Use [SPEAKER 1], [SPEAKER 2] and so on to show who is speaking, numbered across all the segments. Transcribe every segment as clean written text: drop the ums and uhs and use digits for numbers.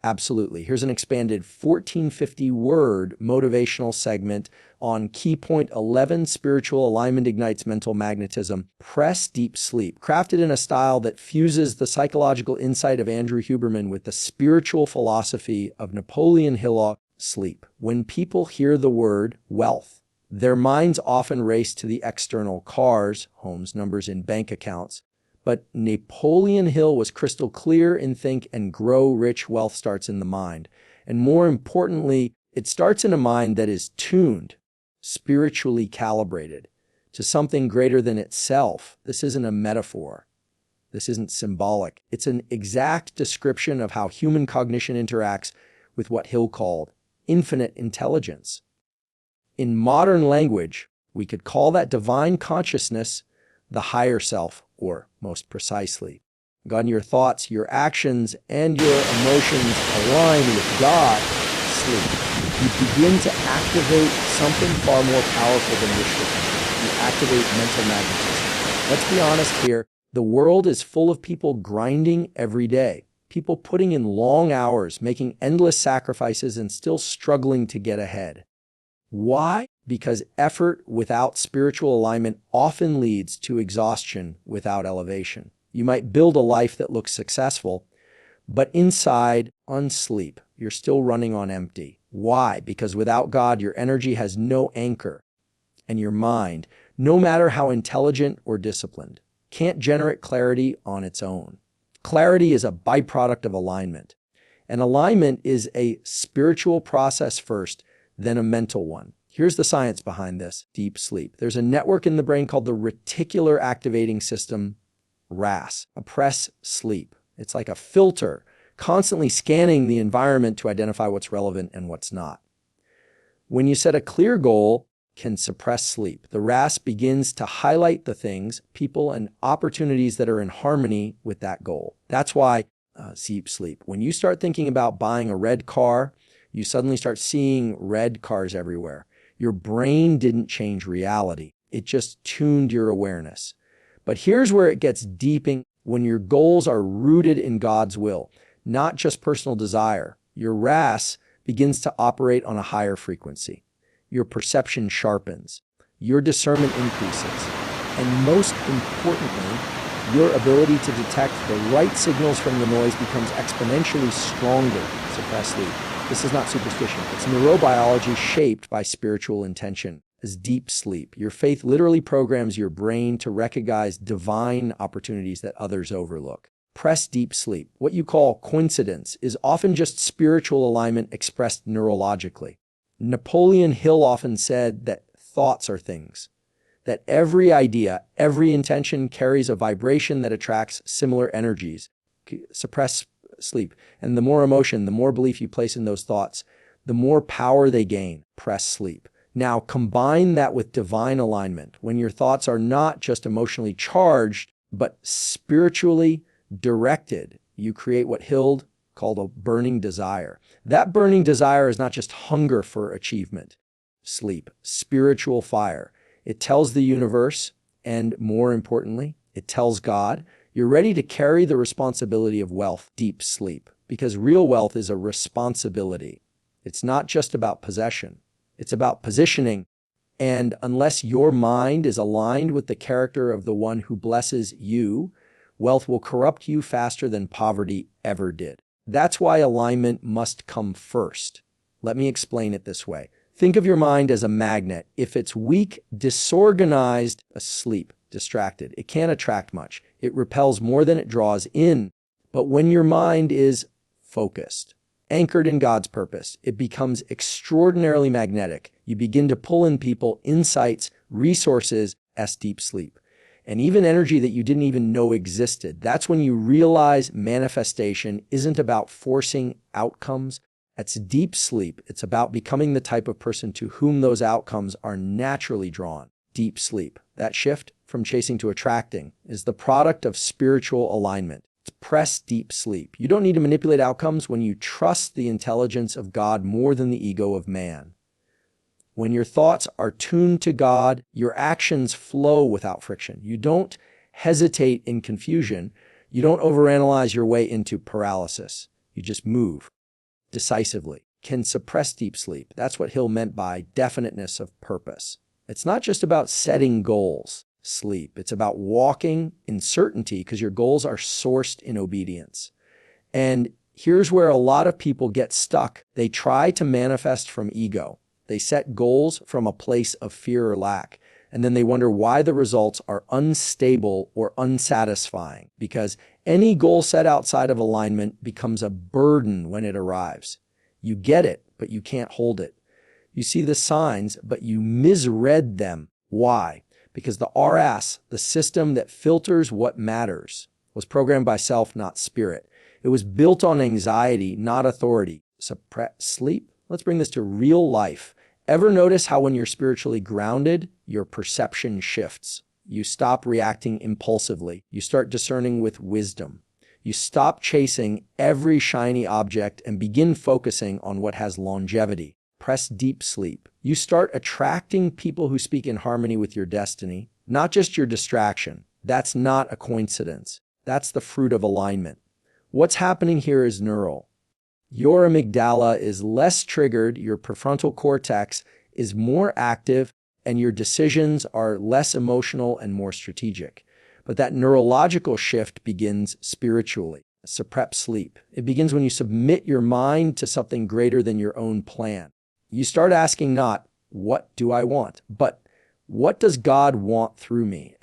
[SPEAKER 1] Absolutely. Here's an expanded 1450-word motivational segment on key point 11, spiritual alignment ignites mental magnetism. Press deep sleep, crafted in a style that fuses the psychological insight of Andrew Huberman with the spiritual philosophy of Napoleon Hill. Sleep. When people hear the word wealth, their minds often race to the external: cars, homes, numbers in bank accounts. But Napoleon Hill was crystal clear in Think and Grow Rich. Wealth starts in the mind. And more importantly, it starts in a mind that is tuned, spiritually calibrated to something greater than itself. This isn't a metaphor. This isn't symbolic. It's an exact description of how human cognition interacts with what Hill called infinite intelligence. In modern language, we could call that divine consciousness the higher self, or most precisely, God. Your thoughts, your actions, and your emotions align with God. Sleep. You begin to activate something far more powerful than wishful thinking. You activate mental magnetism. Let's be honest here. The world is full of people grinding every day. People putting in long hours, making endless sacrifices, and still struggling to get ahead. Why? Because effort without spiritual alignment often leads to exhaustion without elevation. You might build a life that looks successful, but inside, on sleep, you're still running on empty. Why? Because without God, your energy has no anchor, and your mind, no matter how intelligent or disciplined, can't generate clarity on its own. Clarity is a byproduct of alignment, and alignment is a spiritual process first, then a mental one. Here's the science behind this: deep sleep. There's a network in the brain called the Reticular Activating System, RAS. Oppress sleep. It's like a filter, constantly scanning the environment to identify what's relevant and what's not. When you set a clear goal, can suppress sleep. The RAS begins to highlight the things, people, and opportunities that are in harmony with that goal. That's why deep sleep. When you start thinking about buying a red car, you suddenly start seeing red cars everywhere. Your brain didn't change reality. It just tuned your awareness. But here's where it gets deep. When your goals are rooted in God's will, not just personal desire, your RAS begins to operate on a higher frequency. Your perception sharpens, your discernment increases, and most importantly, your ability to detect the right signals from the noise becomes exponentially stronger. Suppress sleep. This is not superstition. It's neurobiology shaped by spiritual intention. As deep sleep, your faith literally programs your brain to recognize divine opportunities that others overlook. Press deep sleep. What you call coincidence is often just spiritual alignment expressed neurologically. Napoleon Hill often said that thoughts are things, that every idea, every intention carries a vibration that attracts similar energies. Suppress sleep. And the more emotion, the more belief you place in those thoughts, the more power they gain. Press sleep. Now combine that with divine alignment, when your thoughts are not just emotionally charged, but spiritually directed. You create what Hill called a burning desire. That burning desire is not just hunger for achievement. Sleep, spiritual fire. It tells the universe, and more importantly, it tells God, you're ready to carry the responsibility of wealth. Deep sleep. Because real wealth is a responsibility. It's not just about possession. It's about positioning. And unless your mind is aligned with the character of the one who blesses you, wealth will corrupt you faster than poverty ever did. That's why alignment must come first. Let me explain it this way. Think of your mind as a magnet. If it's weak, disorganized, asleep, distracted, it can't attract much. It repels more than it draws in. But when your mind is focused, anchored in God's purpose, it becomes extraordinarily magnetic. You begin to pull in people, insights, resources as deep sleep, and even energy that you didn't even know existed. That's when you realize manifestation isn't about forcing outcomes. That's deep sleep. It's about becoming the type of person to whom those outcomes are naturally drawn. Deep sleep. That shift from chasing to attracting is the product of spiritual alignment. Press deep sleep. You don't need to manipulate outcomes when you trust the intelligence of God more than the ego of man. When your thoughts are tuned to God, your actions flow without friction. You don't hesitate in confusion. You don't overanalyze your way into paralysis. You just move. decisively, can suppress deep sleep. That's what Hill meant by definiteness of purpose. It's not just about setting goals, sleep. It's about walking in certainty because your goals are sourced in obedience. And here's where a lot of people get stuck. They try to manifest from ego. They set goals from a place of fear or lack. And then they wonder why the results are unstable or unsatisfying, because any goal set outside of alignment becomes a burden when it arrives. You get it, but you can't hold it. You see the signs, but you misread them. Why? Because the RS, the system that filters what matters, was programmed by self, not spirit. It was built on anxiety, not authority. Suppress sleep? Let's bring this to real life. Ever notice how when you're spiritually grounded, your perception shifts? You stop reacting impulsively. You start discerning with wisdom. You stop chasing every shiny object and begin focusing on what has longevity. Press deep sleep. You start attracting people who speak in harmony with your destiny, not just your distraction. That's not a coincidence. That's the fruit of alignment. What's happening here is neural. Your amygdala is less triggered, your prefrontal cortex is more active, and your decisions are less emotional and more strategic. But that neurological shift begins spiritually. Suppress sleep. It begins when you submit your mind to something greater than your own plan. You start asking not, what do I want? But what does God want through me?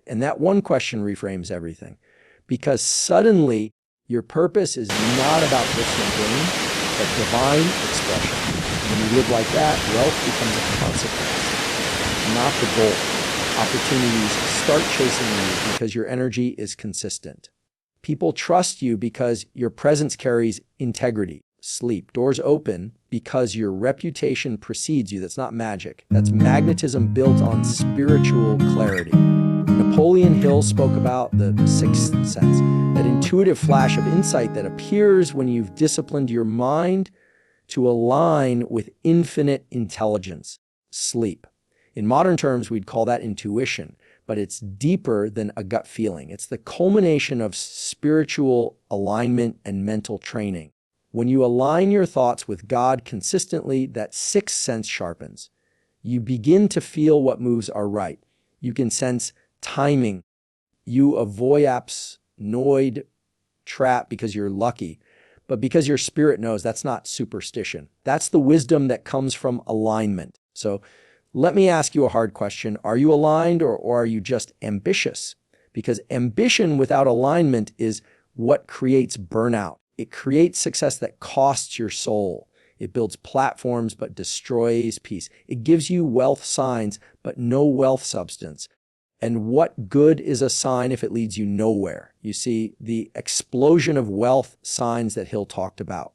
[SPEAKER 1] And that one question reframes everything. Because suddenly, your purpose is not about personal gain, but divine expression. When you live like that, wealth becomes a consequence, not the goal. Opportunities start chasing you because your energy is consistent. People trust you because your presence carries integrity. Sleep. Doors open because your reputation precedes you. That's not magic. That's magnetism built on spiritual clarity. Napoleon Hill spoke about the sixth sense, that intuitive flash of insight that appears when you've disciplined your mind to align with infinite intelligence. Sleep. In modern terms, we'd call that intuition, but it's deeper than a gut feeling. It's the culmination of spiritual alignment and mental training. When you align your thoughts with God consistently, that sixth sense sharpens. You begin to feel what moves are right. You can sense timing. You avoid annoyed trap because you're lucky, but because your spirit knows that's not superstition. That's the wisdom that comes from alignment. So let me ask you a hard question. Are you aligned or are you just ambitious? Because ambition without alignment is what creates burnout. It creates success that costs your soul. It builds platforms but destroys peace. It gives you wealth signs but no wealth substance. And what good is a sign if it leads you nowhere? You see, the explosion of wealth signs that Hill talked about.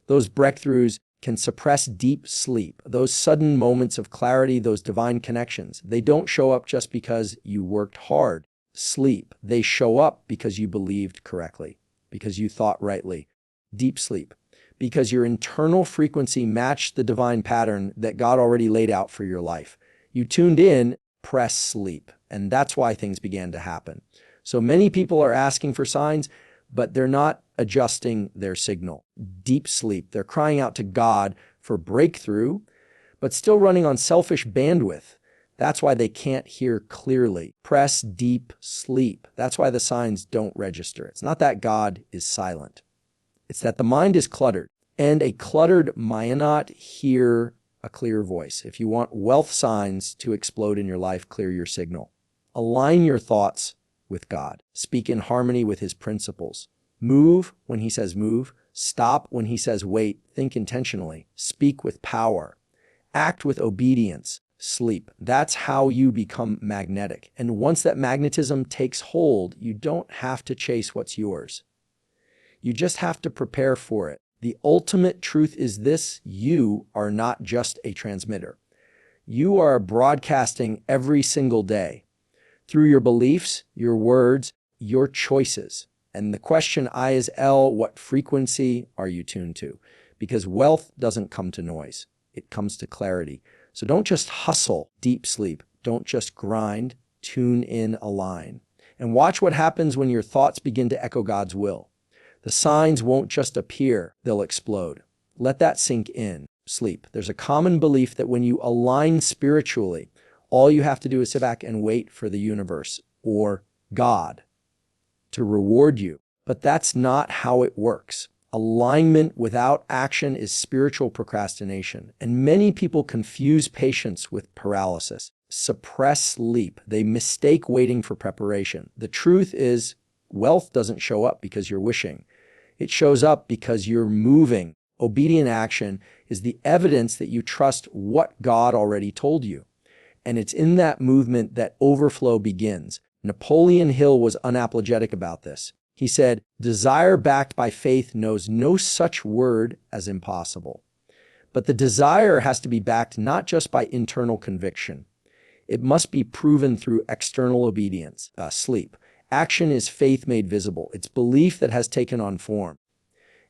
[SPEAKER 1] Those breakthroughs can suppress deep sleep. Those sudden moments of clarity, those divine connections, they don't show up just because you worked hard. Sleep. They show up because you believed correctly, because you thought rightly. Deep sleep. Because your internal frequency matched the divine pattern that God already laid out for your life. You tuned in, press sleep. And that's why things began to happen. So many people are asking for signs, but they're not adjusting their signal. Deep sleep. They're crying out to God for breakthrough, but still running on selfish bandwidth. That's why they can't hear clearly. Press deep sleep. That's why the signs don't register. It's not that God is silent. It's that the mind is cluttered, and a cluttered might not hear a clear voice. If you want wealth signs to explode in your life, clear your signal. Align your thoughts with God. Speak in harmony with His principles. Move when He says move. Stop when He says wait. Think intentionally. Speak with power. Act with obedience. Sleep. That's how you become magnetic. And once that magnetism takes hold, you don't have to chase what's yours. You just have to prepare for it. The ultimate truth is this: you are not just a transmitter. You are broadcasting every single day through your beliefs, your words, your choices. And the question I is L, what frequency are you tuned to? Because wealth doesn't come to noise. It comes to clarity. So don't just hustle, deep sleep. Don't just grind, tune in, align. And watch what happens when your thoughts begin to echo God's will. The signs won't just appear, they'll explode. Let that sink in. Sleep. There's a common belief that when you align spiritually, all you have to do is sit back and wait for the universe or God to reward you. But that's not how it works. Alignment without action is spiritual procrastination, and many people confuse patience with paralysis. Suppress sleep. They mistake waiting for preparation. The truth is, wealth doesn't show up because you're wishing. It shows up because you're moving. Obedient action is the evidence that you trust what God already told you. And it's in that movement that overflow begins. Napoleon Hill was unapologetic about this. He said, "Desire backed by faith knows no such word as impossible." But the desire has to be backed not just by internal conviction. It must be proven through external obedience. Sleep. Action is faith made visible. It's belief that has taken on form.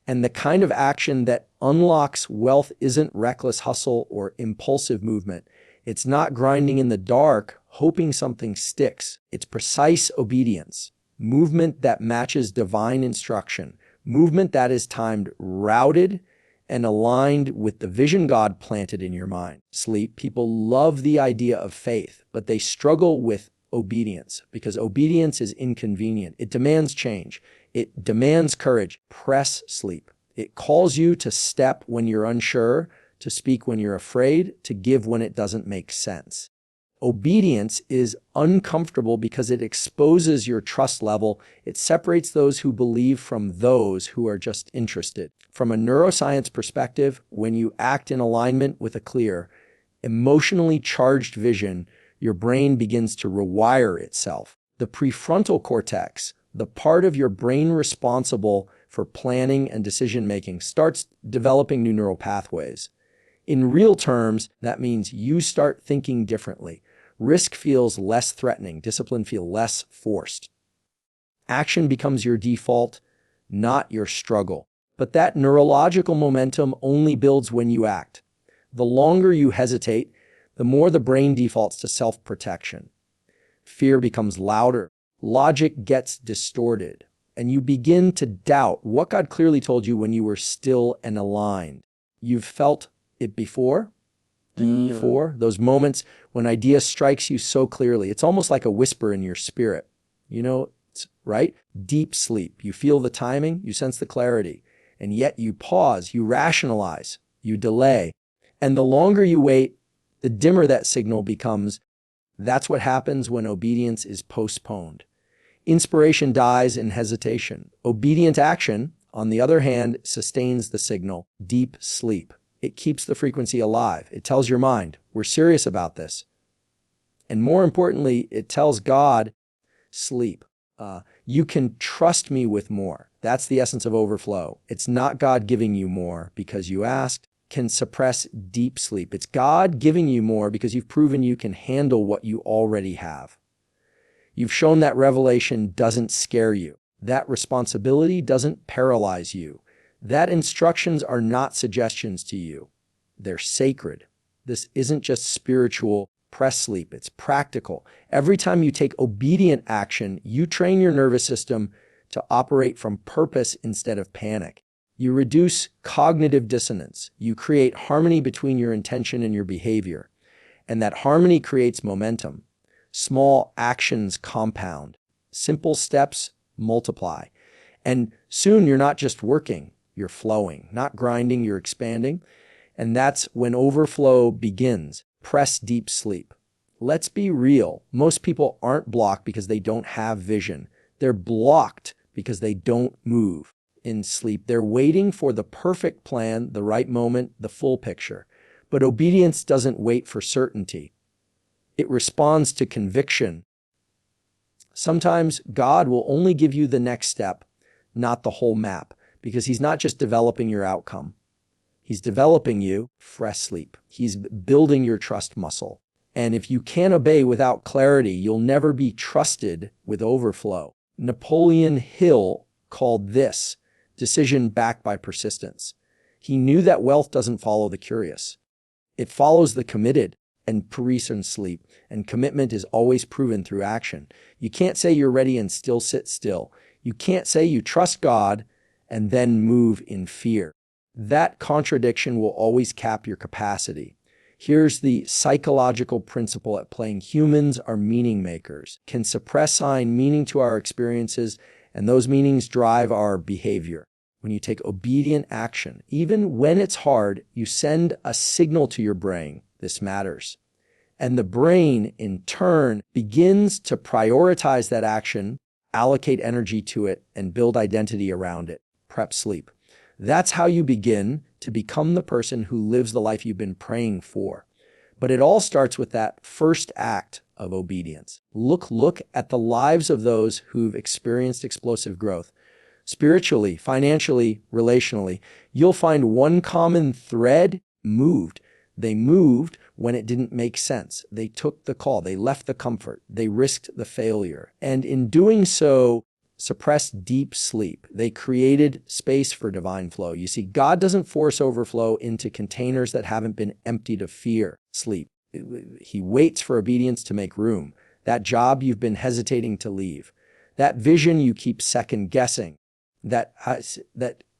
[SPEAKER 1] And the kind of action that unlocks wealth isn't reckless hustle or impulsive movement. It's not grinding in the dark, hoping something sticks. It's precise obedience. Movement that matches divine instruction. Movement that is timed, routed, and aligned with the vision God planted in your mind. Sleep. People love the idea of faith, but they struggle with obedience because obedience is inconvenient. It demands change. It demands courage. Press sleep. It calls you to step when you're unsure, to speak when you're afraid, to give when it doesn't make sense. Obedience is uncomfortable because it exposes your trust level. It separates those who believe from those who are just interested. From a neuroscience perspective, when you act in alignment with a clear, emotionally charged vision, your brain begins to rewire itself. The prefrontal cortex, the part of your brain responsible for planning and decision-making, starts developing new neural pathways. In real terms, that means you start thinking differently. Risk feels less threatening. Discipline feels less forced. Action becomes your default, not your struggle. But that neurological momentum only builds when you act. The longer you hesitate, the more the brain defaults to self-protection. Fear becomes louder. Logic gets distorted. And you begin to doubt what God clearly told you when you were still and aligned. You've felt it before? Those moments when idea strikes you so clearly. It's almost like a whisper in your spirit. You know, it's right? Deep sleep. You feel the timing, you sense the clarity, and yet you pause, you rationalize, you delay. And the longer you wait, the dimmer that signal becomes. That's what happens when obedience is postponed. Inspiration dies in hesitation. Obedient action, on the other hand, sustains the signal. Deep sleep. It keeps the frequency alive. It tells your mind, we're serious about this. And more importantly, it tells God, sleep. You can trust me with more. That's the essence of overflow. It's not God giving you more because you asked. Can suppress deep sleep. It's God giving you more because you've proven you can handle what you already have. You've shown that revelation doesn't scare you. That responsibility doesn't paralyze you. That instructions are not suggestions to you. They're sacred. This isn't just spiritual press sleep. It's practical. Every time you take obedient action, you train your nervous system to operate from purpose instead of panic. You reduce cognitive dissonance. You create harmony between your intention and your behavior. And that harmony creates momentum. Small actions compound. Simple steps multiply. And soon you're not just working, you're flowing. Not grinding, you're expanding. And that's when overflow begins. Press deep sleep. Let's be real. Most people aren't blocked because they don't have vision. They're blocked because they don't move. In sleep, they're waiting for the perfect plan, the right moment, the full picture. But obedience doesn't wait for certainty. It responds to conviction. Sometimes God will only give you the next step, not the whole map, because he's not just developing your outcome. He's developing you, fresh sleep. He's building your trust muscle. And if you can't obey without clarity, you'll never be trusted with overflow. Napoleon Hill called this decision backed by persistence. He knew that wealth doesn't follow the curious. It follows the committed. And Paris and sleep. And commitment is always proven through action. You can't say you're ready and still sit still. You can't say you trust God and then move in fear. That contradiction will always cap your capacity. Here's the psychological principle at play. Humans are meaning makers, can suppress, assign meaning to our experiences, and those meanings drive our behavior. When you take obedient action, even when it's hard, you send a signal to your brain, this matters. And the brain, in turn, begins to prioritize that action, allocate energy to it, and build identity around it. Prep sleep. That's how you begin to become the person who lives the life you've been praying for. But it all starts with that first act of obedience. Look at the lives of those who've experienced explosive growth. Spiritually, financially, relationally, you'll find one common thread: moved. They moved when it didn't make sense. They took the call. They left the comfort. They risked the failure. And in doing so, suppressed deep sleep. They created space for divine flow. You see, God doesn't force overflow into containers that haven't been emptied of fear, sleep. He waits for obedience to make room. That job you've been hesitating to leave. That vision you keep second guessing. That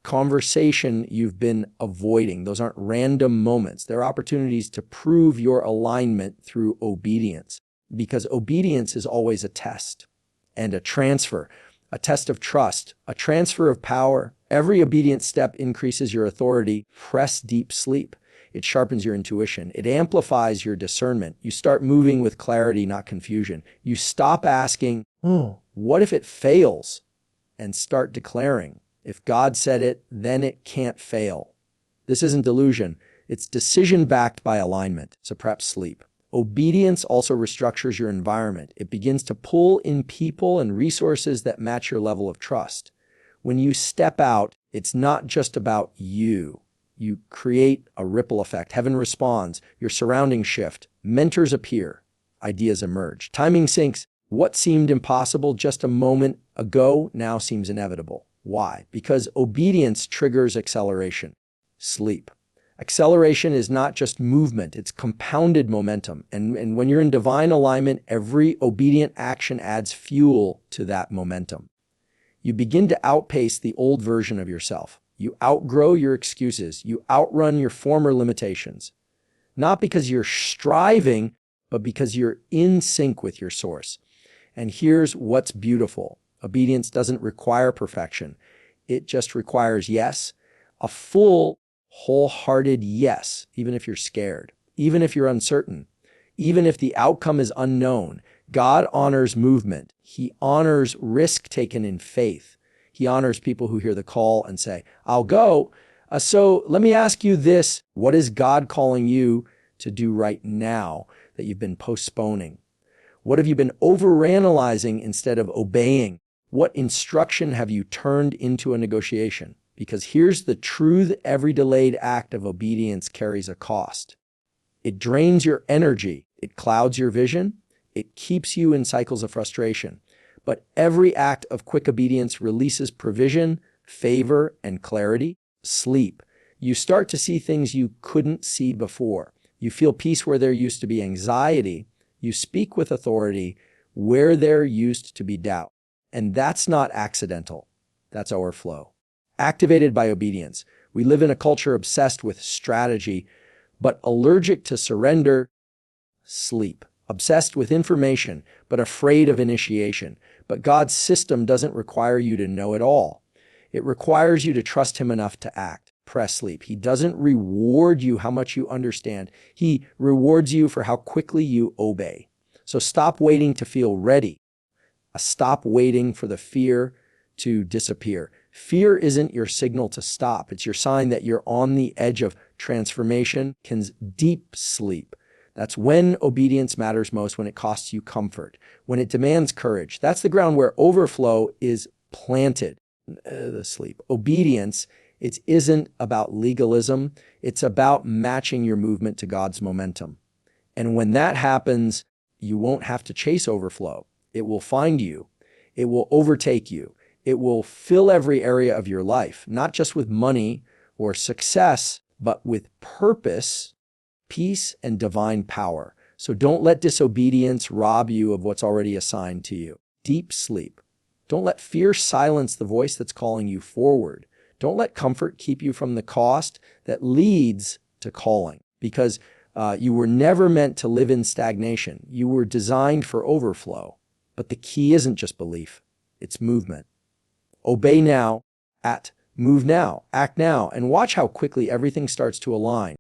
[SPEAKER 1] conversation you've been avoiding. Those aren't random moments. They're opportunities to prove your alignment through obedience. Because obedience is always a test and a transfer. A test of trust, a transfer of power. Every obedient step increases your authority. Press deep sleep. It sharpens your intuition. It amplifies your discernment. You start moving with clarity, not confusion. You stop asking, what if it fails? And start declaring, if God said it, then it can't fail. This isn't delusion. It's decision backed by alignment. So prep sleep. Obedience also restructures your environment. It begins to pull in people and resources that match your level of trust. When you step out, it's not just about you. You create a ripple effect. Heaven responds. Your surroundings shift. Mentors appear. Ideas emerge. Timing syncs. What seemed impossible just a moment ago now seems inevitable. Why? Because obedience triggers acceleration. Sleep. Acceleration is not just movement, it's compounded momentum. And when you're in divine alignment, every obedient action adds fuel to that momentum. You begin to outpace the old version of yourself. You outgrow your excuses. You outrun your former limitations. Not because you're striving, but because you're in sync with your source. And here's what's beautiful. Obedience doesn't require perfection. It just requires yes, a full, wholehearted yes, even if you're scared, even if you're uncertain, even if the outcome is unknown. God honors movement. He honors risk taken in faith. He honors people who hear the call and say, I'll go. So let me ask you this. What is God calling you to do right now that you've been postponing? What have you been overanalyzing instead of obeying? What instruction have you turned into a negotiation? Because here's the truth: every delayed act of obedience carries a cost. It drains your energy. It clouds your vision. It keeps you in cycles of frustration. But every act of quick obedience releases provision, favor, and clarity. Sleep. You start to see things you couldn't see before. You feel peace where there used to be anxiety. You speak with authority where there used to be doubt. And that's not accidental. That's overflow. Activated by obedience. We live in a culture obsessed with strategy, but allergic to surrender. Sleep. Obsessed with information, but afraid of initiation. But God's system doesn't require you to know it all. It requires you to trust Him enough to act. Press sleep. He doesn't reward you how much you understand. He rewards you for how quickly you obey. So stop waiting to feel ready. Stop waiting for the fear to disappear. Fear isn't your signal to stop. It's your sign that you're on the edge of transformation. Deep sleep. That's when obedience matters most, when it costs you comfort, when it demands courage. That's the ground where overflow is planted. The sleep. Obedience, it isn't about legalism. It's about matching your movement to God's momentum. And when that happens, you won't have to chase overflow. It will find you. It will overtake you. It will fill every area of your life, not just with money or success, but with purpose, peace, and divine power. So don't let disobedience rob you of what's already assigned to you. Deep sleep. Don't let fear silence the voice that's calling you forward. Don't let comfort keep you from the cost that leads to calling, because you were never meant to live in stagnation. You were designed for overflow. But the key isn't just belief, it's movement. Obey now, move now, act now, and watch how quickly everything starts to align.